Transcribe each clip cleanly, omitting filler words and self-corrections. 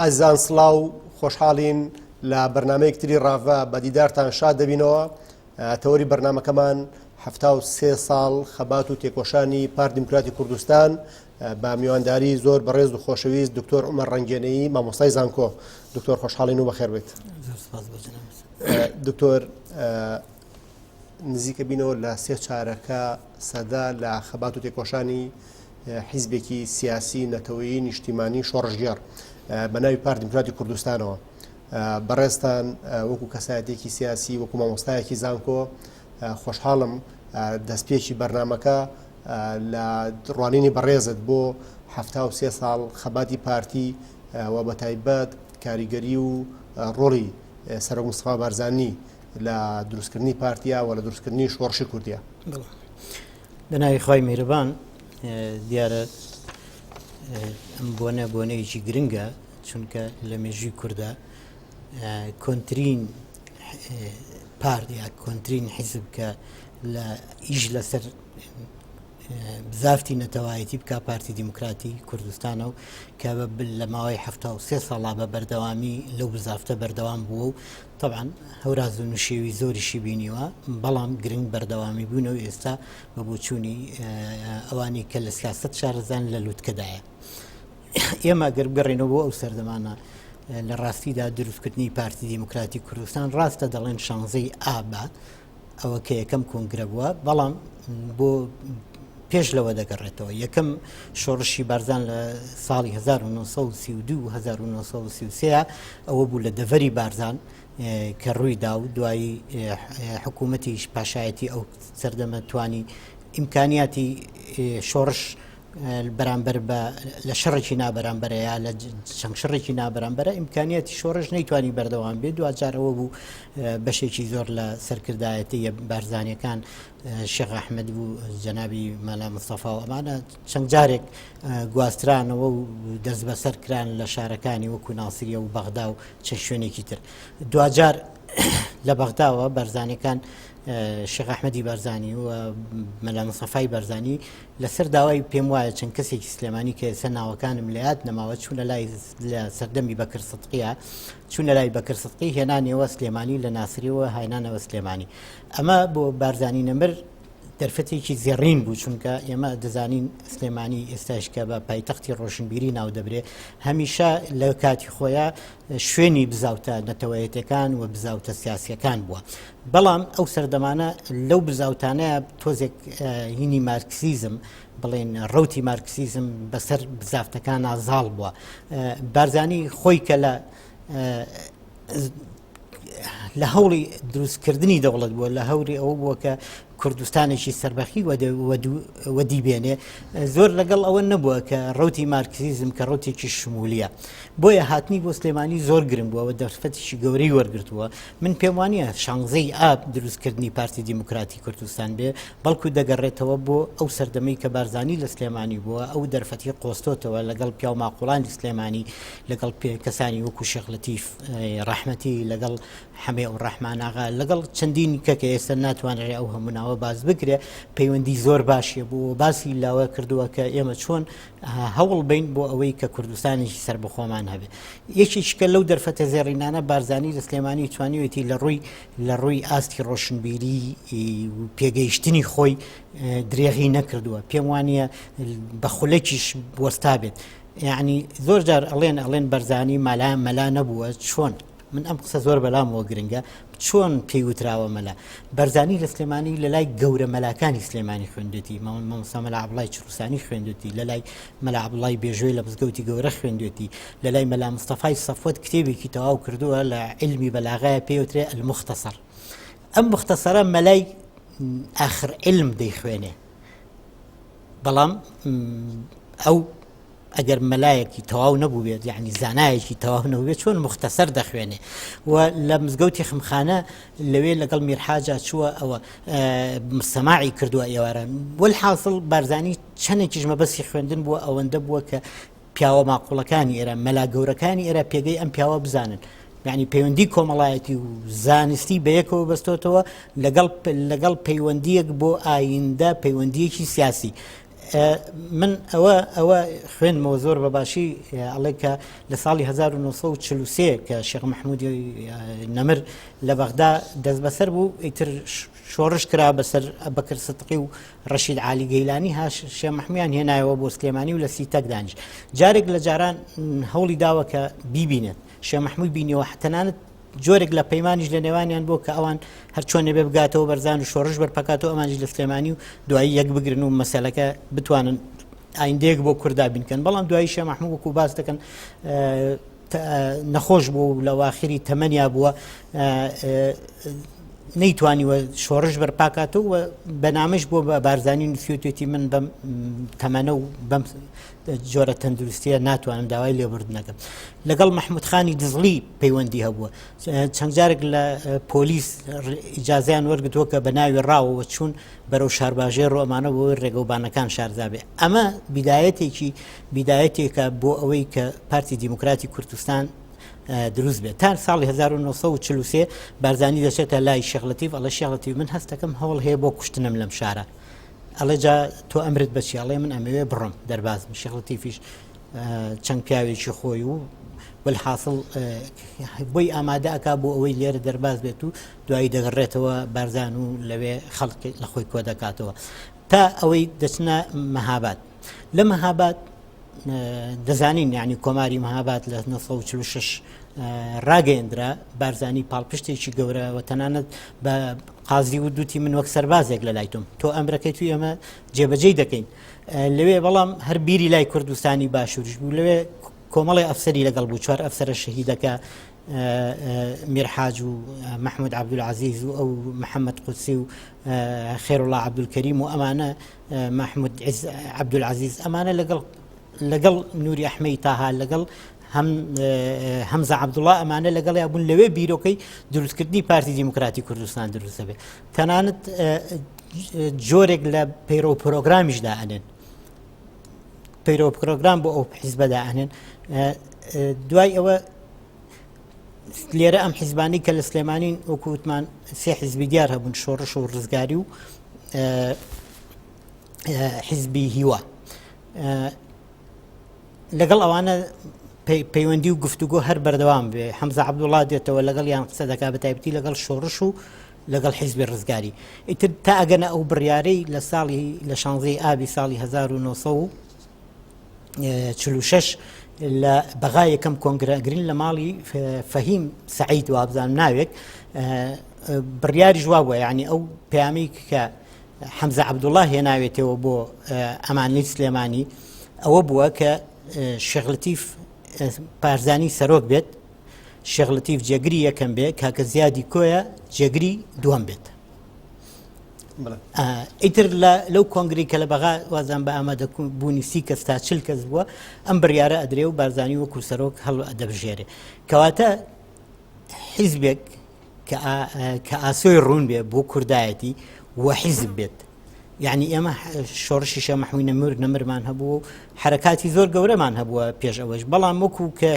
ئازان سڵاو خۆشحاڵین لە بەرنمەیەکتری ڕاڤە بە دیدارتان شاد دەبینەوە. تەوەری بەرنمەکەمان 73 ساڵ خەبات و تێکۆشانی پارتی دیموکراتی کوردستان بە میوانداری زۆر بەڕێز و خۆشەویست دکتۆر عومەر ڕەنگێنەیی مامۆستای زانکۆ. دکتۆر خۆشحاڵین و بەخێر بێت. دکتۆر نزیکە بینەوە لە سێ چارەکە سەدا لە خەبات و تێکۆشانی حیزبێکی سیاسی نەتەوەیی نیشتیمانی شۆڕژگەر بە ناوی پارتی دیموکراتی کوردستانەوە. بەڕێستان وەکو کەسایەتێکی سیاسی وەکو مامۆستایەکی زانکۆ خۆشحاڵم دەستپێکی بەرنمەکە لە ڕوانینی بەڕێزت بۆ 73 ساڵ خەباتی پارتی و بە تایبەت کاریگەری و ڕۆڵی سەرۆک مستەفا بارزانی لە دروستکردنی پارتیا و لە دروستکردنی شۆڕشی کوردیا. بەناوی خوای میهرەبان، دیارە ئەم بۆنەیەکی گرنگە، چونکە لە مێژووی کووردا کۆنترین پارتیا کۆنترین حیزب کە لە ئیش لەسەر بزافتی نەتەوایەتی بکە پارتی دیموکراتی کوردستانە و کە لە ماوەی 73 ساڵا بە بەردەوامی لەو بزافتە بەردەوام بووە و طبعا هەوراز و نوشێوی زۆریشی بینیوە، بەڵام گرنگ بەردەوامی بوونەوە ئێستا بە بۆچوونی ئەوانی کە لە سیاست شارەزان لە لووتکەدایە. ئێمە گەر بگەڕێنەوە بۆ ئەو سەردەمانە لە ڕاستیدا دروستکردنی پارتی دیموکراتی کوردستان ڕاستە دەڵێن شانزەی ئابە ئەوە کە یەکەم کۆنگرە بووە، بەڵام بۆ پێش لەوە دەگەڕێتەوە. یەکەم شۆڕشی بارزان لە ساڵی 1932-1933 ئەوە بوو لە دەڤەری بارزان کە ڕوویدا و دوایی حکوومەتی پاشایەتی ئەو سەردەمە توانی ئیمکانیاتی شۆڕش بەرامبەر بە لە شەڕێکی نابەرامبەرەیە لە چەند شەڕێکی نابەرامبەرە ئیمکانیاتی شۆڕش نەیتوانی بەردەوام بێت. دوجارەوە بوو بەشێکی زۆر لە سەرکردایەتی بارزانیەکان شێخ ئەحمەد بوو، جەنابی مەلا مستەفا و ئەمانە چەند جارێک گواسترانەوە و دەست بەسەر کران لە شارەکانی وەکو ناسیریە و بەغدا و چەند شوێنێکی تر. دوجار لە بەغداوە بارزانەکان شێخ ئەحمەدی بارزانی و مەلا مستەفای بارزانی لەسەر داوای پێم وایە چەند کەسێکی سلێمانی کە ئێستا ناوەکانم لە یاد نەماوە چوونە لای لە سەردەمی بەکر سەدقیە، چوونە لای بەکر سەدقی هێنانەوە سلێمانی لە ناسریەوە هاینانەوە سلێمانی. ئەمە بۆ بارزانی نەمر دەرفەتێکی زێڕین بوو، چونکە ئێمە دەزانین سلێمانی ئێستاشکە بە پایتەختی ڕۆشنبیری ناو دەبرێ، هەمیشە لە کاتی خۆیان شوێنی بزاوتە نەتەوەیەتەکان و بزاوتە سیاسیەکان بووە. بەڵام ئەو سەردەمانە لەو بزاوتانەیە تۆزێک هینی مارکسیزم بڵێن ڕوتی مارکسیزم بەسەر بزافتەکان ئازاڵ بووە. بارزانی خۆی کە لە هەوڵی دروستکردنی دەوڵەت بووە، لە هەوری ئەوە بووە کە کوردستانێکی سەربەخی وەدیبێنێ، زۆر لەگەڵ ئەوە نەبووە کە ڕوتی مارکسیزم کە ڕوتێکی شمولیە. بۆیە هاتنی بۆ سلێمانی زۆر گرنگ بووە و دەرفەتێکی گەورەی وەرگرتووە. من پێم وانییە شانزەی ئاب دروستکردنی پارتی دیموکراتی کوردستان بێ، بەڵکو دەگەڕێتەوە بۆ ئەو سەردەمەی کە بارزانی لە سلێمانی بووە، ئەو دەرفەتی قۆستۆتەوە لەگەڵ پیاو ماقوڵانی سلێمانی، لەگەڵ کەسانی وەکو شێخ لەتیف ڕەحمەتی، لەگەڵ حەمێ و ڕەحمان ئاغا، لەگەڵ چەندین کە ئێستا ناتوانێت ئەو هەموناوە باز بکرێ. پەیوەندی زۆر باشیە بوو، باسی لاوە کردووە کە ئێمە چۆن هەوڵ بین بۆ ئەوەی کە کوردستانێکی سربەخۆمان هەبێ. یەکێکە لەو دەرفەتە زێڕینانە بارزانی لە سلێمانی توانیوێتی لە ڕووی ئاستی ڕۆشنبیری پێگەیشتنی خۆی درێغی نەکردووە. پێم وانییە بە خولەکیش وەستا بێت. یعنی زۆر جار ئەڵێن بارزانی مەلا نەبووە. چۆن؟ من ئەم قسە زۆر بەلامەوە گرنگە، چۆن پێیوتراوە مەلا؟ بارزانی لە سلێمانی لە لای گەورە مەلاکانی سلێمانی خوێندوێتی، مامۆستا مەلا عەبدوڵای چروسانی خوێندوێتی، لە لای مەلا عەبدوڵای بێژۆی لە مزگەوتی گەورە خوێندوێتی، لە لای مەلا مستەفای سەفوەت کتێبێکی تەواو کردووە لە عیلمی بەلاغایە پێوترێ الموختەسەر. ئەم موختەسەرە مەلای ئاخر عیلم دەیخوێنێ، بەڵام ئەو ئەگەر مەلایەکی تەواو نەبوو بێت، یعنی زانایەکی تەواو نەبوو بێت، چۆن موختەسەر دەخوێنێ؟ و لە مزگەوتی خمخانە لەوێ لەگەڵ میرحاجا چووە ئەوە سەماعی کردووە ئێوارە. وەلحاصڵ بارزانی چەندێکیش مەبەستی خوێندن بووە ئەوەندە بووە کە پیاوە ماقوڵەکانی ئێرە، مەلا گەورەکانی ئێرە پێگەی ئەم پیاوە بزانن. یعنی پەیوەندی کۆمەڵایەتی و زانستی بەیەکەوە بەستۆتەوە لەگەڵ پەیوەندیەک بۆ ئایندە، پەیوەندیەکی سیاسی. من ئەوە خوێنمەوە زۆر بەباشی ئەڵێ کە لە ساڵی 1940 کە شێخ محمودی نەمر لە بەغدا دەست بەسەر بوو ئیتر شۆڕش کرا بەسەر بەکر سدقی و ڕەشید عالی گەیلانی هاش شێخ محمودیان هێنایەوە بۆ سلێمانی و لە سیتەک دانیش جارێک لە جاران هەوڵی داوە کە بیبینێت شێخ محمود بینیەوە تەنانەت جۆرێک لە پەیمانیش لە نێوانیان بۆ کە ئەوان هەر چۆن نەبێ بگاتەوە بەرزان و شۆڕش بەرپەکاتەوە ئەمانش لە سلێمانی و دوایی یەک بگرن و مەسەلەکە بتوانن ئایندەیەک بۆ کووردا بینکەن بەڵام دوایی شێخ محمود وەکو باس دەکەن نەخۆش بوو لە واخری تەمەنیا بووە نەیتوانیوە شۆڕش بەرپاکاتەوە و بەنامەش بۆ بە بارزانی نووسیوتێتی من بەم تەمەنە و بەم جۆرە تەندروستیە ناتوانم داوای لێبوردنەکەم لەگەڵ محمود خانی دزڵی پەیوەندی هەبووە چەند جارێک لە پۆلیس ئیجازیان وەرگتووە کە بە ناوی ڕاوەوە چوون بەرەو شارباژێر ڕۆ ئەمانە بۆ ڕێگەوبانەکان شارزابێ ئەمە بیدایەتێکە بۆ ئەوەی کە پارتی دیموکراتی کوردستان دروست بێت تا ساڵی 1940 بارزانی دەچێتە لای شێخ لەتیف ئەڵێ شێخ لەتیف من هەستەکەم هەوڵ هەیە بۆ کوشتنم لەم شارە ئەڵێ جا تۆ ئەمرت بەچی ئەڵێ من ئەمەوێ بڕم دەربازم شێخ لەتیفیش چەند پیاوێکی خۆی و بالحاصل بۆی ئامادە ئەکا بۆ ئەوەی لێرە دەرباز بێت و دوایی دەگەڕێتەوە بارزان و لەوێ خەڵکی لە خۆی کۆ دەکاتەوە تا ئەوەی دەچنە مەهاباد لە مەهاباد دەزانین یعنی کۆماری مەهاباد لە 1946 ڕاگەیەندرا بارزانی پاڵپشتێکی گەورە و تەنانەت بە قازی و دوتی من وەک سەربازێک لە لای تۆم تۆ ئەمرەکەی توی ئەمە جێبەجێی دەکەین لەوێ بەڵام هەر بیری لای کوردستانی باشووریش بوو لەوێ کۆمەڵی ئەفسەری لەگەڵ بوو چوار ئەفسەرە شەهیدەکە میرحاج و محمود عەبدولعەزیز و ئەو محەممەد قودسی و خێرڵڵا عەبدولکەریم و ئەمانە محمود عەبدولعەزیز ئەمانە لەگەڵ نووری ئەحمەی تاها لەگەڵ هەمزە عەبدوڵڵا ئەمانە لەگەڵ یا بوون لەوێ بیرۆکەی دروستکردنی پارتی دیموکراتی کوردستان دروستە بێت تەنانەت جۆرێک لە پەیرۆ پرۆگرامیشدا ئەنێن پەیرۆ پرۆگرام بۆ ئەو حیزبەدا ئەنێن دوای ئەوە لێرە ئەم حیزبانی کە لە سلێمانین وەکووتمان سێ حیزبی دیار هەبوون شۆڕش و ڕزگاری و حیزبی هیوا لەگەڵ ئەوانە پەیوەندی و گفتوگۆ هەر بەردەوام بێ حەمزە عەبدوڵڵا دێتەوە لەگەڵ یان قسە دەکا بە تایبەتی لەگەڵ شۆڕش و لەگەڵ حیزبی ڕزگاری ئیتر تا ئەگەنە ئەو بڕیارەی لە ساڵی لە 16 ئابی ساڵی 1946 لە بەغا یەکەم کۆنگرەگرین لە ماڵی فەهیم سەعید وابزان ناوێک بڕیاری جواب بووە یعنی ئەو پەیامی کە حەمزە عەبدوڵڵا هێناوێتەوە بۆ ئەمانەی سلێمانی ئەوە بووە کە شێخ لەتیف پارزانی سەرۆک بێت شێخ لەتیف جێگری یەکەم بێ کاکە زیادی کۆیە جێگری دووەم بێت ئیتر لەو کۆنگری کە لە بەغا وازان بە ئامادەبوونی 30 کەس تا 40 کەس بووە ئەم بڕیارە ئەدرێ و بارزانی وەکو سەرۆک هەڵ ئەدەبژێرێ کەواتە حیزبێک کە ئاسۆی ڕوون بێ بۆ کوردایەتی وە حیزب بێت یعنی ئێمە شۆڕشی شێخ محمود نەمرمان هەبوو و حرەکاتی زۆر گەورەمان هەبووە پێش ئەوەش بەڵام وەکو کە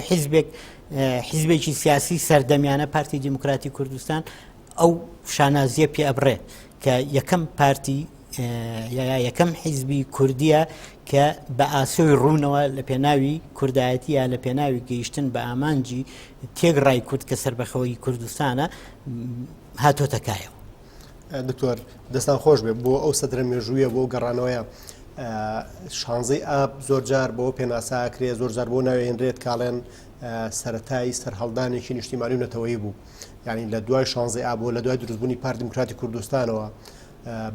حیزبێکی سیاسی سەردەمیانە پارتی دیموکراتی کوردستان ئەو شانازیە پێ ئەبڕێ کە یەکەم پارتی یەکەم حیزبی کوردیە کە بە ئاسۆی ڕوونەوە لە پێناوی کوردایەتی یا لە پێناوی گەیشتن بە ئامانجی تێگڕای کورد کە سەربەخەوەی کوردستانە هاتۆتە کایەوە. دکتۆر دەستان خۆش بێ بۆ ئەو سەدرە مێژوویە بۆ گەڕانەوەیە 16 ئاب زۆر جار بۆ پێناساکرێ زۆر جار بۆ ناوێنرێت کاڵێن سەرەتایی سەرهەڵدانێکی نیشتیمانی و نەتەوەیی بوو یعنی لە دوای 16 ئاب بۆ لە دوای دروستبوونی پارتی دیموکراتی کوردستانەوە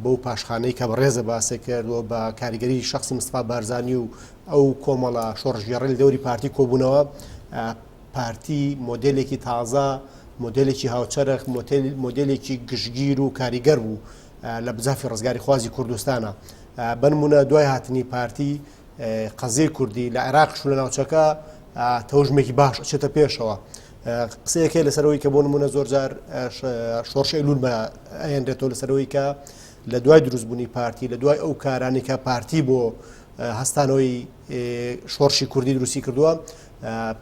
بەو پاشخانەی کە بەڕێزە باسێ کردەوە بە کاریگەری شخصی مستەفا بارزانی و ئەو کۆمەڵە شۆڕژگەڕی دەوری پارتی کۆبوونەوە پارتی مۆدلێکی تازە مۆدلێکی هاوچەرخ مۆدلێکی گشتگیر و کاریگەر بوو لە بزافی ڕزگاری خوازی کوردستانە بنمونە دوای هاتنی پارتی قەزیە کوردی لە عێراقش لە ناوچەکە تەوژمێکی باش ئەچێتە پێشەوە قسەیەکێ لەسەرەوەی کە بۆ نمونە زۆر جار شۆڕشەی لول ئەهێنرێتەوە لەسەرەوەی کە لە دوای دروستبوونی پارتی لە دوای ئەو کارانی کە پارتی بۆ هەستانەوەی شۆڕشی کوردی دروستی کردووە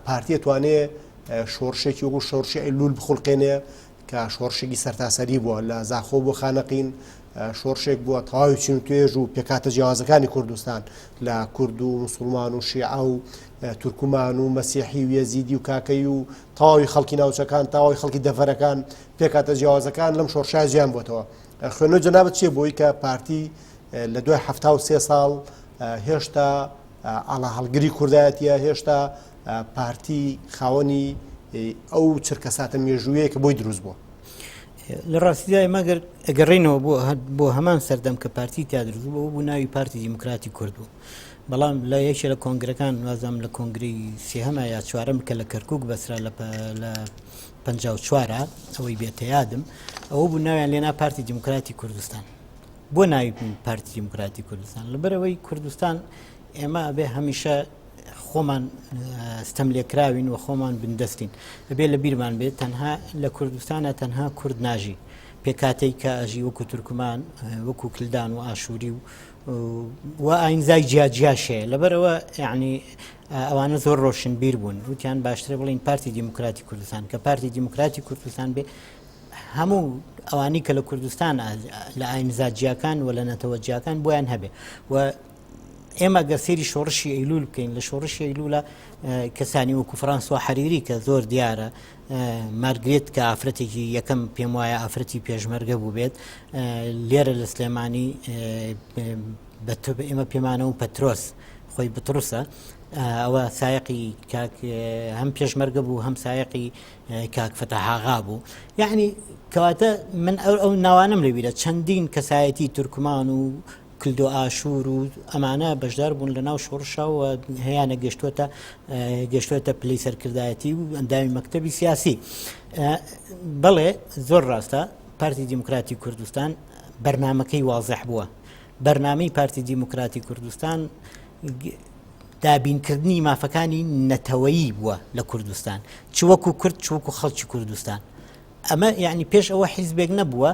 پارتی توانێت شۆڕشێکی وەکو شۆڕشی ئەیلول بخڵقێنێ کە شۆڕشێکی سەرتاسەری بووە لە زاخۆ بۆ خانەقین شۆڕشێک بووە تەواوی چین و توێژ و پێکاتە جیاوازەکانی کوردستان لە کورد و مسلمان و شیعە و تورکمان و مەسیحی و یەزیدی و کاکەی و تەواوی خەڵکی ناوچەکان تەواوی خەڵکی دەڤەرەکان پێکاتە جیاوازەکان لەم شۆڕشای جیان بووەتەوە. خوێنەوەی جەنابەت چییە بۆی کە پارتی لە دوای 73 ساڵ هێشتا ئاڵا هەڵگری کوردایەتیە، هێشتا پارتی خاوەنی ئەو چرکەساتە مێژوویە کە بۆی دروست بووە؟ لە ڕاستیدا ئێمە ئەگەڕێنەوە بۆ هەمان سەردەم کە پارتی تا دروست بوو بوو ناوی پارتی دیموکراتی کورد بوو. بەڵام لە یەکێ لە کۆنگرەکان وازام لە کۆنگری سێهەمە یا چوارەم کە لە کەرکووک بەسرا لە 54 ئەوەی بێتە یادم، ئەوە بوو ناویان لێنا پارتی دیموکراتی کوردستان. بۆ ناوی پارتی دیموکراتی کوردستان لەبەرەوەی کوردستان ئێمە ئەبێ هەمیشە خۆمان ستەم لێکراوین و خۆمان بندەستین، ئەبێ لە بیرمان بێت تەنها لە کوردستانە تەنها کورد ناژی، پێکاتەی کە ئەژی وەکو تورکمان وەکو کلدان و ئاشووری و ئاینزای جیاجیاشەیە. لەبەرەوە یعنی ئەوانە زۆر ڕۆشنبیر بوون، وتیان باشترە بڵین پارتی دیموکراتی کوردستان، کە پارتی دیموکراتی کوردستان بێ هەموو ئەوانی کە لە کوردستان لە ئاینزاجیاکان و لە نەتەوەجیاکان بۆیان هەبێ. و ئێمە گە سێری شۆڕشی ئەیلول بکەین، لە شۆڕشی ئەیلولە کەسانی وەکو فڕانسوا حەریری کە زۆر دیارە مارگرێت کە ئافرەتێکی یەکەم پێم وایە ئافرەتی پێشمەرگە بوو بێت لێرە لە سلێمانی ئێمە پێمانە و پەترۆس خۆی بتروسە، ئەوە سایقی هەم پێشمەرگە بوو هەم سایقی کاک فەتەحاغا بوو. یعنی کەواتە من ئەو ناوانم لەبیرە چەندین کەسایەتی تورکمان و کلد و ئاشور و ئەمانە بەشدار بوون لە ناو شۆڕشەوە هەیەە گەشتوێتە پلەی سەرکردایەتی و ئەندامی مەکتەبی سیاسی. بەڵێ زۆر ڕاستە پارتی دیموکراتی کوردستان بەرنامەکەی وازح بووە. بەرنامەی پارتی دیموکراتی کوردستان دابینکردنی مافەکانی نەتەوەیی بووە لە کوردستان، چ وەکو کورد چ وەکو خەڵکی کوردستان. ئەمە یعنی پێش ئەوە حیزبێک نەبووە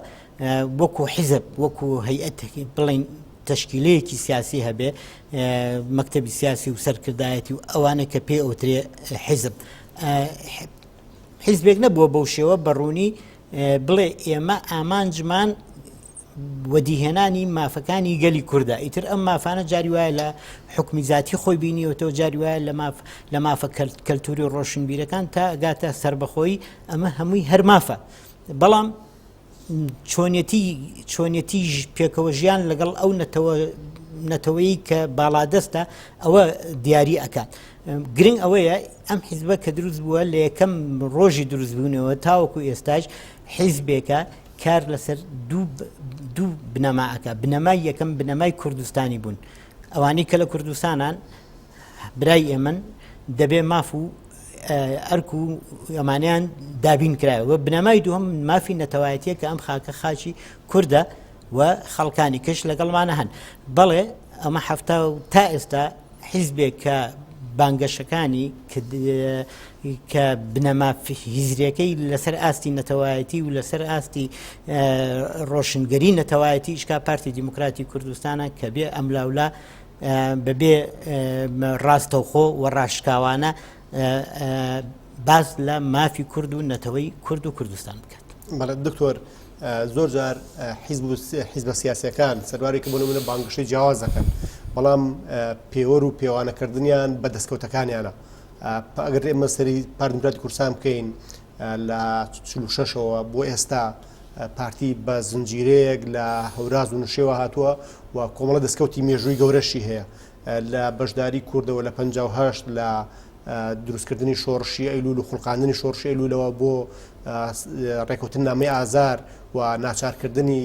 وەکو حیزب وەکو هەیئەت بڵین تشکیلەیەکی سیاسی هەبێ، مەکتەبی سیاسی و سەرکردایەتی و ئەوانە کە پێ ئەوترێ حیزب. حیزبێک نەبووە بەو شێوە بەڕوونی بڵێ ئێمە ئامانجمان وەدیهێنانی مافەکانی گەلی کووردە. ئیتر ئەم مافانە جاری وایە لە حکمی ذاتی خۆی بینیوەتەوە، جاری وایە لە مافە کەلتوری و ڕۆشنبیرەکان تا ئەگاتە سربەخۆی ئەمە هەمووی هەر مافە. بەڵام چۆنیەتی پێکەوە ژیان لەگەڵ ئەو نەتەوەیی کە باڵادەستە ئەوە دیاری ئەکات. گرنگ ئەوەیە ئەم حیزبە کە دروست بووە لە یەکەم ڕۆژی دروستبوونەوە تاوەکو ئێستاش حیزبێکە کار لەسەر دوو بنەماەکە. بنەمای یەکەم بنەمای کوردستانی بوون، ئەوانی کە لە کوردستانان برای ئێمن دەبێ ماف و ئەرک و ئەمانیان دابین کرایەوە. بنەمای دووەم مافی نەتەوایەتیە کە ئەم خاکە خاچی کووردە و خەڵکانی کەش لەگەڵمانە هەن. بەڵێ ئەمە هەفتا و تا ئێستا حیزبێک کە بانگەشەکانی کە بنەما هیزریەکەی لەسەر ئاستی نەتەوایەتی و لەسەر ئاستی ڕۆشنگەری نەتەوایەتی ئیشکا پارتی دیموکراتی کوردستانە کە بێ ئەملاولا بەبێ ڕاستەوخۆ و ڕاشکاوانە باز لە مافی کورد و نەتەوەی کورد و کوردستان بکات. بەڵێ دکتۆر زۆر جار حیزبە سیاسیەکان سەروارێکە بۆ نمونە بانگشەی جیاواز دەکەن، بەڵام پێوەر و پێوانەکردنیان بە دەستکەوتەکانیانە. ئەگەر ئێمە سەری پارتی دیموکراتی کوردستان بکەین لە 46ەوە بۆ ئێستا پارتی بە زنجیرەیەک لە هەوراز و نوشێوە هاتووە و کۆمەڵە دەستکەوتی مێژووی گەورەشی هەیە لە بەشداری کوردەوە لە 58 لە دروستکردنی شۆڕشی ئەیلول و خوڵقاندنی شۆڕشی ئەیلولەوە بۆ ڕێکەوتن نامەی ئازار و ناچارکردنی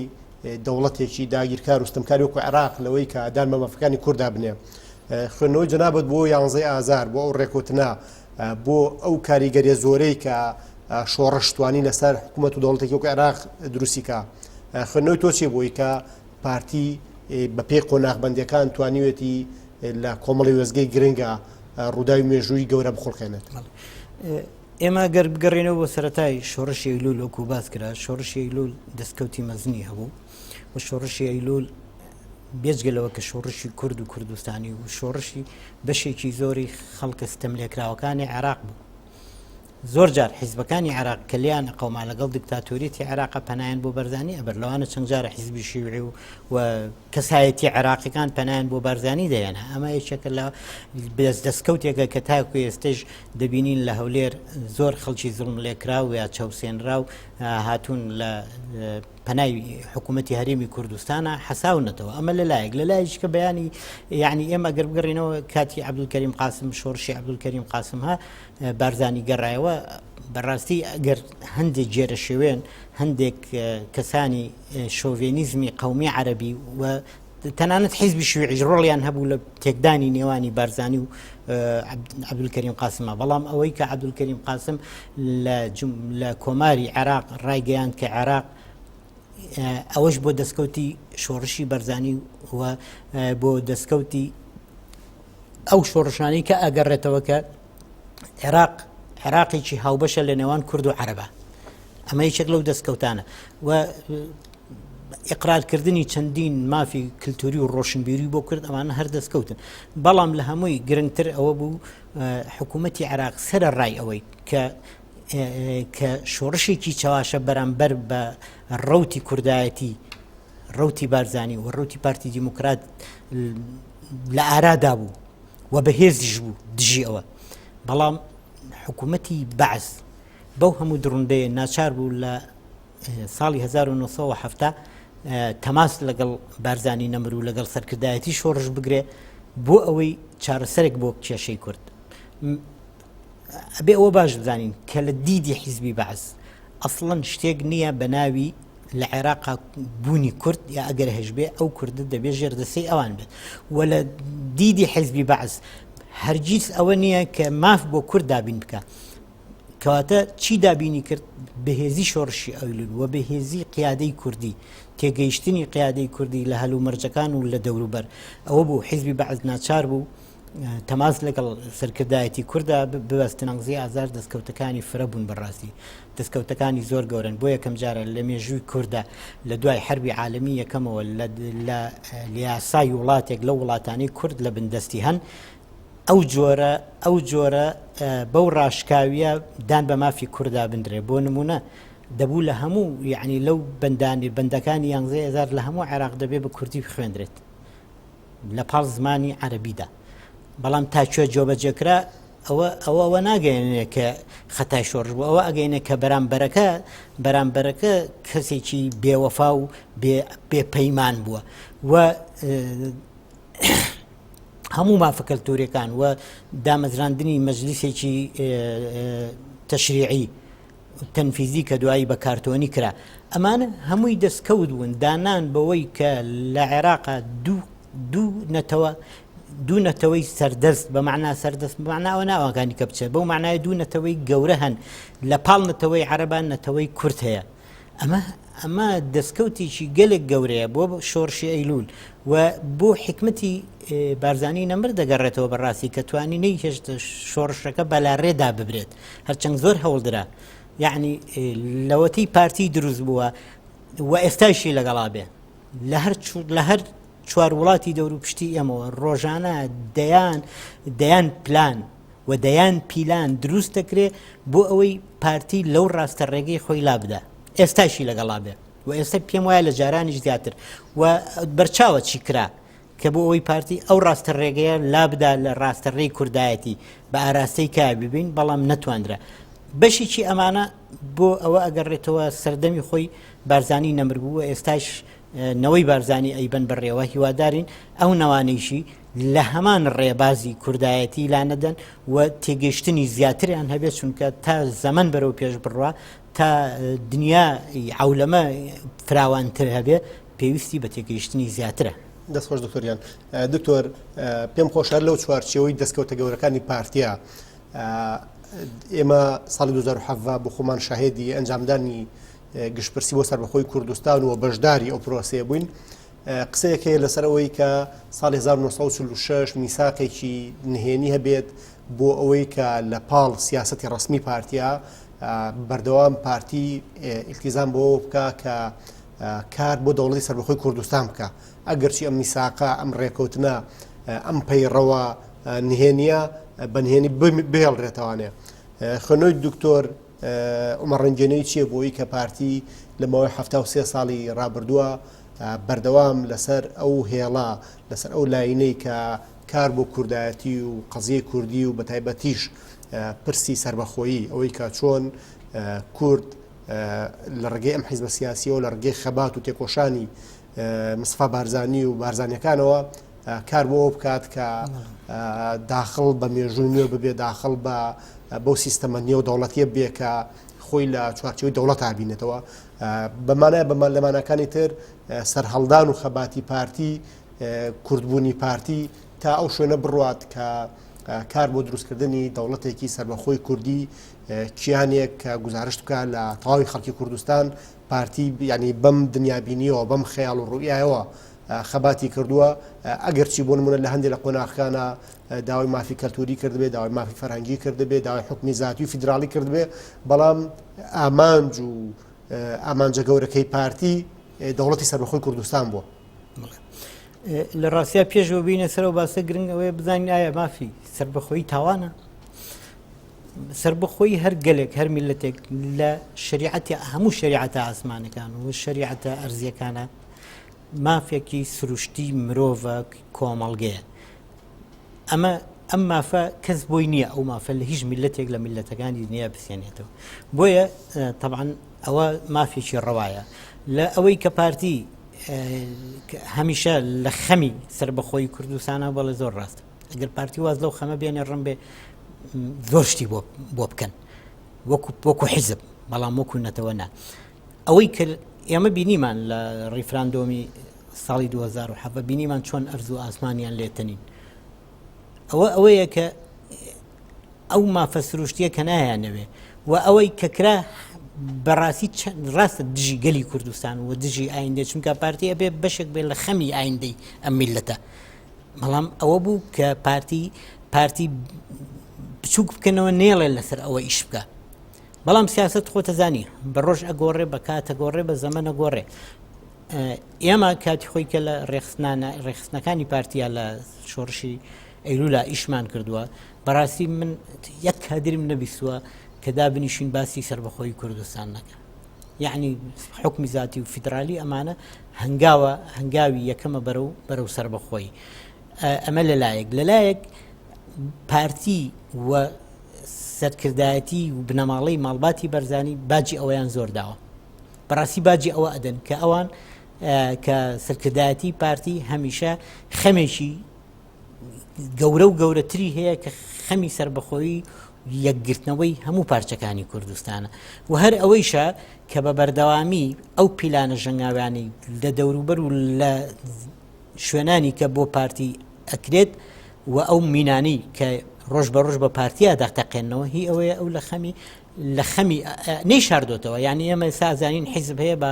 دەوڵەتێکی داگیرکار و ستەمکاری وەکو عێراق لەوەی کە ئەدان بە مافەکانی کووردا بنێ. خوێندنەوەی جەنابەت بۆ 11 ئازار بۆ ئەو ڕێکەوتنە بۆ ئەو کاریگەریە زۆرەی کە شۆڕش توانی لەسەر حکوومەت و دەوڵەتێکی وەکو عێراق دروستیکە. خوێندنەوەی تۆ چی بۆی کە پارتی بە پێی قۆناغبەندیەکان توانیوێتی لە کۆمەڵی وێزگەی گرنگە ڕووداوی مێژووی گەورە بخۆڵکێنێت؟ ئێمە گەر بگەڕێنەوە بۆ سەرەتای شۆڕشی ئەیلول وەکو باس کرا، شۆڕشی ئەیلول دەستکەوتی مەزنی هەبوو و شۆڕشی ئەیلول بێجگەلەوە کە شۆڕشی کورد و کوردستانی و شۆڕشی بەشێکی زۆری خەڵکە ستەم لێکراوەکانی عێراق بوو. زۆر جار حیزبەکانی عێراق کە لیان قەوما لەگەڵ دیکتاتۆریەتی عێراق پەنایان بۆ بەرزانی ئەبەر لەوانە چەند جارە حیزبی شیوعی و کەسایەتی عێراقیەکان پەنایان بۆ بەرزانی دەیەنە ئەمە یەکێکە لە دەستکەوتێکە کە تاکو ئێستش دەبینین لە هەولێر زۆر خەڵکی زوڵم لێکرا و یا چەوسێنرا و هاتوون لە پەنای حکوومەتی هەرێمی کوردستانە حەساونەتەوە ئەمە لەلایەک لەلایەکی کە بەیانی یعنی ئێمە گەر بگەڕینەوە کاتی عەبدولکەریم قاسم شۆڕشی عەبدولکەریم قاسم ها بارزانی گەڕایەوە بەڕاستی ئەگەر هەندێک جێرە شێوێن هەندێک کەسانی شۆڤێنیزمی قەومی عەرەبی و تەنانەت حیزبی شیوعی ڕۆڵیان هەبوو لە تێکدانی نێوانی بارزانی و عەبدولکەریم قاسمە بەڵام ئەوەی کە عەبدولکەریم قاسم لە کۆماری عێراق ڕایگەیان کە عێراق ئەوەش بۆ دەستکەوتی شۆڕشی بەرزانی و بۆ دەستکەوتی ئەو شۆڕشانی کە ئەگەڕێتەوە کە عێراقێکی هاوبەشە لە نێوان کورد و عەرەبە ئەمە یەکێک لەو دەستکەوتانە و ئیقرارکردنی چەندین مافی کللتوری و ڕۆشنبیری بۆ کرد ئەمانە هەر دەستکەوتن بەڵام لە هەمووی گرنگتر ئەوە بوو حکوومەتی عێراق سەرە ڕای ئەوەی کە شۆڕشێکی چاواشە بەرامبەر بە ڕەوتی کوردایەتی ڕەوتی بارزانی و ڕەوتی پارتی دیموکرات لە ئارادا بوو و بەهێزیش بوو دژی ئەوە بەڵام حکوومەتی بەعث بەو هەموو دڕوندەیە ناچار بوو لە ساڵی 1970 تەماس لەگەڵ بارزانی نەمر و لەگەڵ سەرکردایەتی شۆڕش بگرێ بۆ ئەوەی چارەسەرێک بۆ کێشەی کورد ئەبێ ئەوە باش بزانین کە لە دیدی حیزبی بەعث ئەسڵەن شتێک نییە بە ناوی لە عێراقا بوونی کورد یا ئەگەر هەژبێ ئەو کوردە دەبێ ژێردەسەی ئەوان بێت و لە دیدی حیزبی بەعث هەرگیز ئەوە نییە کە ماف بۆ کورد دابین بکە کەواتە چی دابینی کرد بەهێزی شۆڕشی ئەولول و بەهێزی قیادەی کوردی تێگەیشتنی قیادەی کوردی لە هەلو مەرجەکان و لە دەوروبەر ئەوە بوو حیزبی بەعث ناچار بوو تەماس لەگەڵ سەرکردایەتی کووردا ببەستن ئەنگزی ئازار دەستکەوتەکانی فرە بوون بەڕاستی دەستکەوتەکانی زۆر گەورن بۆ یەکەم جارە لە مێژووی کووردا لە دوای حربی عالەمی یەکەمەوە لە یاسای وڵاتێک لە وڵاتانی کورد لە بندەستی هەن ئەو جۆرە بەو ڕاشکاویە دان بە مافی کووردا بندرێ بۆ نمونە دەبوو لە هەموو یعنی لەو بەندەکانی 11,000 لە هەموو عێراق دەبێ بە کوردی بخوێندرێت لە پاڵ زمانی عەرەبیدا بەڵام تا کوێ جۆبەجێکرا ئەوە ناگەێنێ کە خەتای شۆڕش بوو ئەوە ئەگەینە کە بەرامبەرەکە کەسێکی بێوەفا و بێپەیمان بووە و هەموو مافەکەلتوریەکان و دامەزراندنی مەجلیسێکی تەشریعی تەنفیزی کە دوایی بە کارتۆنی کرا ئەمانە هەمووی دەستکەوت بوون دانان بەوەی کە لە عێراقا دوو نەتەوەی سەردەست بە معنا سەردەست بەمعناوە ناوەکانی کە بچێت بەو معنای دوو نەتەوەی گەورە هەن لە پاڵ نەتەوەی عەرەبان نەتەوەی کورد هەیە ئەمە دەستکەوتێکی گەلێک گەورەیە بۆ شۆڕشی ئەیلول و بۆ حکمەتی بارزانی نەمر دەگەڕێتەوە بەڕاستی کە توانینەی هێشتا شۆڕشەکە بەلاڕێدا ببرێت هەرچەند زۆر هەوڵدرا یعنی لەوەتەی پارتی دروست بووە و ئێستاشی لەگەڵا بێ لە هەر چوار وڵاتی دەور و پشتی ئەمەوە ڕۆژانە دەیان پلان و دەیان پیلان دروست دەکرێ بۆ ئەوەی پارتی لەو ڕاستە ڕێگەی خۆی لا بدە ئێستاشی لەگەڵا بێ و ئێستا پێم وایە لە جارانیش زیاتر و بەرچاوە چی کرا کە بۆ ئەوەی پارتی ئەو ڕاستە ڕێگەیە لا بدا لە ڕاستەڕێی کوردایەتی بە ئاراستەی کای ببین بەڵام نەتواندرا بەشێکی ئەمانە بۆ ئەوە ئەگەڕێتەوە سەردەمی خۆی بارزانی نەمربوو ئێستاش نەوەی بارزانی ئەیبەن بەڕێوە هیوادارین ئەو نەوانەیشی لە هەمان ڕێبازی کوردایەتی لا نەدەن و تێگەشتنی زیاتریان هەبێت چونکە تا زەمن بەرەو پێش بڕوا تا دنیا عولەمە فراوانتر هەبێ پێویستی بە تێگەیشتنی زیاترە. دەستخۆش دکتۆریان دکتۆر پێم خۆشار لەو چوارچێوەی دەستکەوتە گەورەکانی پارتیە ئێمە ساڵی 2007 بۆ خۆمان شاهێدی ئەنجامدانی گشتپرسی بۆ سەربەخۆی کوردستان و بەشداری ئەو پرۆسەیە بووین قسەیەک هەیە لەسەر ئەوەی کە ساڵی 1946 میساقێکی نهێنی هەبێت بۆ ئەوەی کە لە پاڵ سیاسەتی ڕسمی پارتیە بەردەوام پارتی ئیلتیزام بۆ بکە کە کار بۆ دەوڵەتی سەربەخۆی کوردستان بکە ئەگەرچی ئەم میساقە ئەم ڕێکەوتنە ئەم پەیڕەوە نهێنیە بەنهێنی بهێڵڕێتەوانێ خوێنەوەی دکتۆر عومەر ڕەنگێنەی چییە بۆی کە پارتی لە ماوەی 73 ساڵی ڕابردووە بەردەوام لەسەر ئەو هێڵا لەسەر ئەو لاینەی کە کار بۆ کوردایەتی و قەزیەی کوردی و بەتایبەتیش پرسی سربەخۆیی ئەوەی کە چۆن کورد لە ڕێگەی ئەم حیزبە سیاسیەوە لە ڕێگەی خەبات و تێکۆشانی مستەفا بارزانی و بارزانیەکانەوە کار بۆ ئەو بکات کە داخڵ بە مێژووی نوێ ببێ داخڵ بە بەو سیستەمە نێو دەوڵەتیە بێ کە خۆی لە چوارچێوەی دەوڵەت هابینێتەوە بەمانایە لە ماناکانی تر سەرهەڵدان و خەباتی پارتی کوردبوونی پارتی تا ئەو شوێنە بڕوات کە کار بۆ دروستکردنی دەوڵەتێکی سربەخۆی کوردی کیانێک کە گزارشت بکە لە تەواوی خەڵکی کوردستان پارتی ینی بەم دنیابینیەوە بەم خەیاڵ و ڕوئیایەوە خەباتی کردووە ئەگەرچی بۆ نمونە لە هەندێک لە قۆناغەکانە داوای مافی کەلتوری کردبێ داوای مافی فەرهەنگی کردبێ داوای حکمی زاتی و فیدراڵی کردبێ بەڵام ئامانج و ئامانجە گەورەکەی پارتی دەوڵەتی سەربەخۆی کوردستان بووە. لە ڕاستیا پێشەوە بینە سەرەوە باسە گرنگ ئەوەیە بزانین ئایا مافی سەربەخۆیی تاوانە؟ سەربەخۆیی هەر گەلێک هەر میلەتێک لە شریعەتی هەموو شریعەتە ئاسمانەکان و شریعەتە ئەرزیەکانە مافێکی سروشتی مرۆڤە کۆمەڵگەیە. ئەم مافە کەس بۆی نییە ئەو مافە لە هیچ میلەتێک لە میلەتەکانی دنیا بسێنێتەوە. بۆیە طبعاً ئەوە مافێکی ڕەوایە لە ئەوەی کە پارتی هەمیشە لە خەمی سەربەخۆی کوردستانە بەڵێ زۆر ڕاستە. ئەگەر پارتی واز لەو خەمە بێنێ ڕم بێ زۆر شتی بۆ بکەن وەکو حیزب بەڵام وەکو نەتەوە نا. ئەوەی کە ئێمە بینیمان لە ڕیفراندۆمی ساڵی 2007 بینیمان چۆن ئەرز و ئاسمانیان لێتەنین. ئەوەیە کە ئەو مافە سروشتیە کە نایانەوێ و ئەوەی کە کرا بەڕاستی ڕاستە دژی گەلی کوردستان و دژی ئایندە چونکە پارتیە بێ بەشێک بێ لە خەمی ئایندەی ئەم میلەتە. بەڵام ئەوە بوو کە پارتی بچووک بکەنەوە نێڵێ لەسەر ئەوە ئیش بکە. بەڵام سیاست خۆتەزانی بە ڕۆژ ئەگۆڕێ بە کاتەگۆڕێ بە زەمە نەگۆڕێ. ئێمە کاتی خۆی کە لە ڕێخستنەکانی پارتیا لە شۆڕشی ئەیلولا ئیشمان کردووە بەڕاستی من یەک کادرم نەبیستووە کە دابنیشین باسی سەربەخۆی کوردستان نەکە. یعنی حکمی زاتی و فیدرالی ئەمانە هەنگاوی یەکەمە بەرەو سەربەخۆی. ئەمە لەلایەک پارتی و سەرکردایەتی و بنەماڵەی ماڵباتی بەرزانی باجی ئەوەیان زۆر داوە. بەڕاستی باجی ئەوە ئەدەن کە ئەوان کە سەرکردایەتی پارتی هەمیشە خەمێکی گەورە و گەورەتری هەیە کە خەمی سەربەخۆیی یەکگرتنەوەی هەموو پارچەکانی کوردستانە و هەر ئەوەیشە کە بە بەردەوامی ئەو پیلانە ژەنگاویانی لە دەوروبەر و لە شوێنانی کە بۆ پارتی ئەکرێت و ئەو مینانی کە ڕۆژ بە ڕۆژ بە پارتیا دەختەقێنەوە هی ئەوەیە ئەو لە خەمی نەیشاردۆتەوە. یعنی ئێمە سازانین حیزب هەیە بە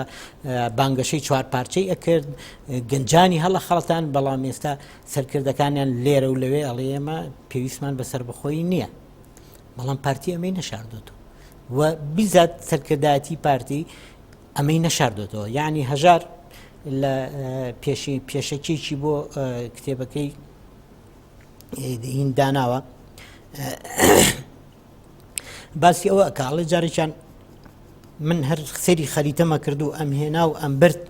بانگەشەی چوار پارچەی ئەکرد گەنجانی هەڵە خەڵتان بەڵام ئێستا سەرکردەکانیان لێرە و لەوێ ئەڵێ ئێمە پێویستمان بە سەربەخۆیی نییە. بەڵام پارتی ئەمەی نەشاردۆتەوە و بیزات سەرکردایەتی پارتی ئەمەی نەشاردۆتەوە. یعنی هەژار لە پێشەکێکی بۆ کتێبەکەی هین داناوە باسی ئەوە کاڵێ جارێکیان من هەر سەری خەریتەمە کرد و ئەم هێنا و ئەم برد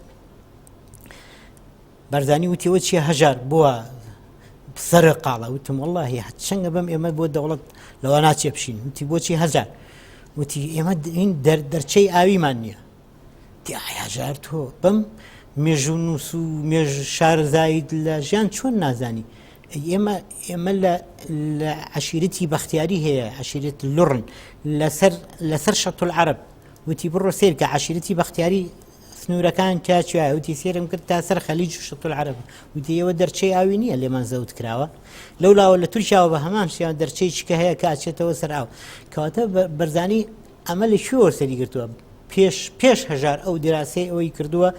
بەرزانی وتیەوە چیە هەژار بووە سەرە قاڵە وتم وەڵڵاهی چەنگە بەم ئێمە بۆ دەوڵەت لەوە ناچێ بشین. وتی بۆچی هەژار؟ وتی ئێمە دەرچەی ئاویمان نییە. تی هەژار تۆ بەم مێژوو نووس و مێژ شارزایت لە ژیان چۆن نازانی؟ ئێمە لە عشیرەتی بەختیاری هەیە عشیرەت لوڕن لەسەر شەتۆ العەرەب. وتی بڕۆ سیر کە عشیرەتی بەختیاری سنوورەکان کاچوایە. وتی سێرم کرد تا سەر خەلیج و شەتۆ العەرەب. وتی ئێوە دەرچەی ئاوی نییە لێمان زەوت کراوە لەولاوە لە تورکیاوە بە هەمان شیان دەرچەیەکی کە هەیە کاچێتەوە سەر ئاو. کەواتە بەرزانی ئەمە لە کوێوە سەری گرتووە پێش هەژار ئەو دیراسەی ئەوەی کردووە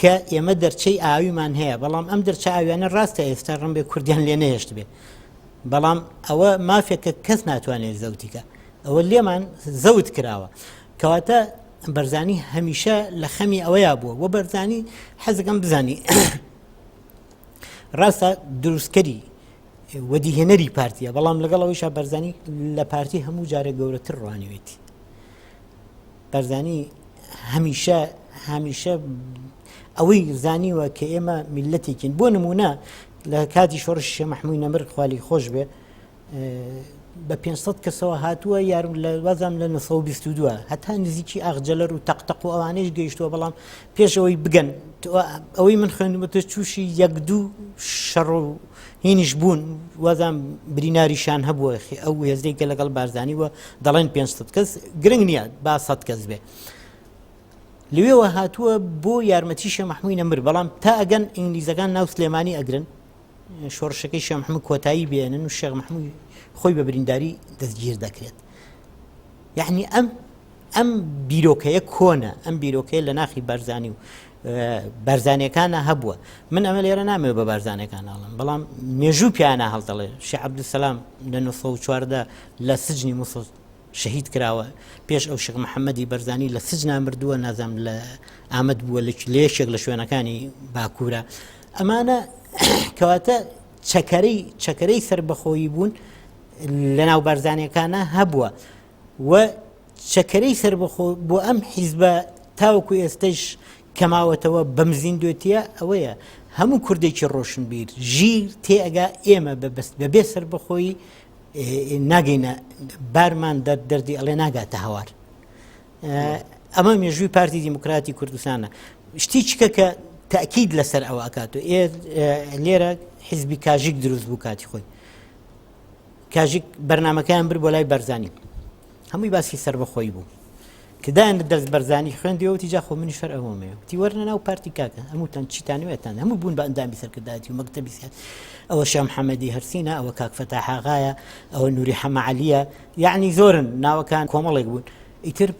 کە ئێمە دەرچەی ئاویمان هەیە. بەڵام ئەم دەرچە ئاویانە ڕاستە ئێستا ڕم بێ کوردیان لێ نەهێشت بێ. بەڵام ئەوە مافێکە کەس ناتوانێت زەوتیکە ئەوە لێمان زەوت کراوە. کەواتە بەرزانی هەمیشە لە خەمی ئەوەیە بووە و بەرزانی حەزەکەم بزانی ڕاستە دروستکەری وەدیهێنەری پارتیە بەڵام لەگەڵەوەیشا بەرزانی لە پارتی هەموو جارە گەورەتر ڕوانیوێتی بەرزانی هەمیشە ئەوەی زانیوە کە ئێمە میلەتێکین بۆ نمونە لە کاتی شۆڕشی شێخ مەحموود نەمر خوالی خۆش بێ بە 500 کەسەوە هاتووە یارم لە وازام لە 1922 هەتا نزیکی ئاغجەلەر و تەقتەق و ئەوانەیش گەیشتووە بەڵام پێشەوەی بگەن ئەوەی من خوێندمەتە چوشی یەک دوو شەڕ و هینیش بوون وازام بریناریشان هەبووە ئەو هێزەی کە لەگەڵ بارزانی وە دەڵێن 500 کەس گرنگ نییە با 100 کەس بێ لەوێوە هاتووە بۆ یارمەتی شێخ مەحموود نەمر بەڵام تا ئەگەن ئینگلیزەکان ناو سلێمانی ئەگرن شۆڕشەکەی شێخ مەحموود کۆتایی بێنن و شێخ مەحموود خۆی بە برینداری دەستگیر دەکرێت یعنی ئەم بیرۆکەیە کۆنە ئەم بیرۆکەیە لە ناخی بارزانی و بارزانیەکانە هەبووە من ئەمە لێرە نامەوێت بە بارزانەکان هەڵم بەڵام مێژوو پیانە هەڵدەڵێ شێخ عەبدولسەلام لە 1914 لە سجنی موسڵ شەهید کراوە پێش ئەو شێخ محەممەدی بەرزانی لە سجنا مردووە نازام لە ئامەد بووە لێشێک لە شوێنەکانی باکوورە ئەمانە کەواتە چەکەرەی سربەخۆیی بوون لە ناو بارزانیەکانە هەبووە و چەکەرەی سربەخۆ بۆ ئەم حیزبە تاوەکو ئێستش کەماوەتەوە بەمزین دوێتیە ئەوەیە هەموو کوردێکی ڕۆشنبیر ژیر تێئەگا ئێمە بەبێ سربەخۆیی ناگەینە بارمان دەردی ئەڵێ ناگاتە هەوار ئەمە مێژووی پارتی دیموکراتی کوردستانە شتی چکە کە تاکید لەسەر ئەوە ئەکاتۆ لێرە حیزبی کاژیک دروست بوو کاتی خۆی کاژیک بەرنامەکەیان بر بۆ لای بەرزانی هەمووی باسی سربەخۆیی بوو کە دایان دەست بەرزانی خوێندیەوە تیجا خۆ منی شەر ئەوەمەیە تی وەرنە ناو پارتی کاکە هەمووتان چیتانوێتان هەموو بوون بە ئەندامی سەرکردایەتی و مەکتەبی سیاسی ئەوە شێخ محەممەدی هەرسینە ئەوە کاک فەتاح ئاغایە ئەوە نووری حەمەعەلیە یعنی زۆرن ناوەکان کۆمەڵێک بوون ئیتر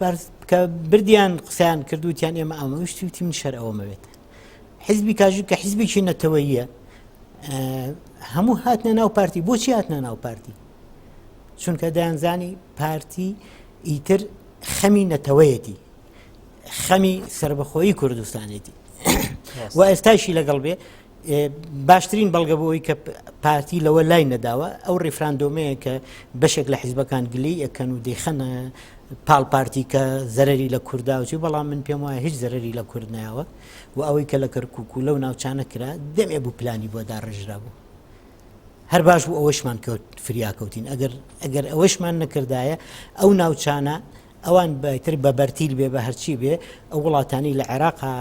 کە بردیان قسەیان کردووتیان ئێمە ئەمەویشتی وتی من شەر ئەوەمەوێت حیزبی کاژوو کە حیزبێکی نەتەوەییە هەموو هاتنە ناو پارتی بۆچی هاتنە ناو پارتی چونکە دەیانزانی پارتی ئیتر خەمی نەتەوەیەتی خەمی سربەخۆیی کوردستانێتی و ئێستاشی لەگەڵ بێ باشترین بەڵگەبەوەی کە پارتی لەوە لای نەداوە ئەو ڕێفراندۆمەیە کە بەشێک لە حیزبەکان گلی ئەکەن و دەیخەنە پاڵ پارتی کە زەرری لە کورداوچی بەڵام من پێم وایە هیچ زەرری لە کورد نایەوە و ئەوەی کە لە کەرکووک و لەو ناوچانە کرا دەمێ بوو پلانی بۆ داڕێژرا بوو هەر باش بوو ئەوەشمان کەوت فریاکەوتین ئەگەر ئەوەشمان نەکردایە ئەو ناوچانە ئەوان بەتر بە بەرتیل بێ بە هەرچی بێ ئەو وڵاتانی لە عێراقا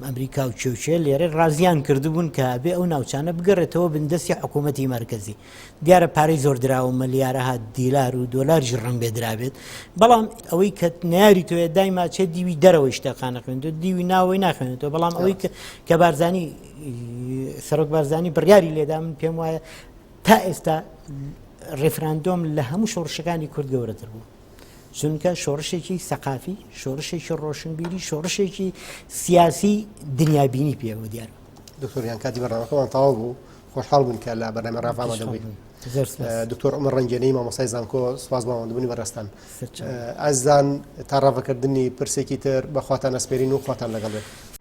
ئەمریکا و چێوچێ لێرە ڕازیان کردبوون کە بێ ئەو ناوچانە بگەڕێتەوە بندەستی حکوومەتی مەرکەزی دیارە پارەی زۆر دراوە مەلیارەها دیلار و دۆلارژی ڕەنگ بێدرابێت بەڵام ئەوەی کە نیاری توێ دایما چێ دیوی دەرەوەی شتەقانە خوێنێتەوە دیوی ناوەی ناخوێنێتەوە بەڵام ئەوەی کە بارزانی سەرۆک بارزانی بڕیاری لێدا من پێم وایە تا ئێستا ڕێفراندۆم لە هەموو شۆڕشەکانی کورد گەورەتر بوو چونکە شۆڕشێکی سەقافی شۆڕشێکی ڕۆشنبیری شۆڕشێکی سیاسی دنیابینی پێوە دیار دکتۆریان کاتی بەڕامەکەمان تەواو بوو خۆشحاڵ بوون کە لە بەرنامە ڕافامەدەبووی دکتۆر عومەر ڕەنگێنەی مامۆستای زانکۆ سوپاس بۆ ئەمەدەبوونی بەڕێستان ئەزان تا ڕاوەکردنی پرسێکی تر بەخواتان ئەسپێرین و خواتان لەگەڵ بێت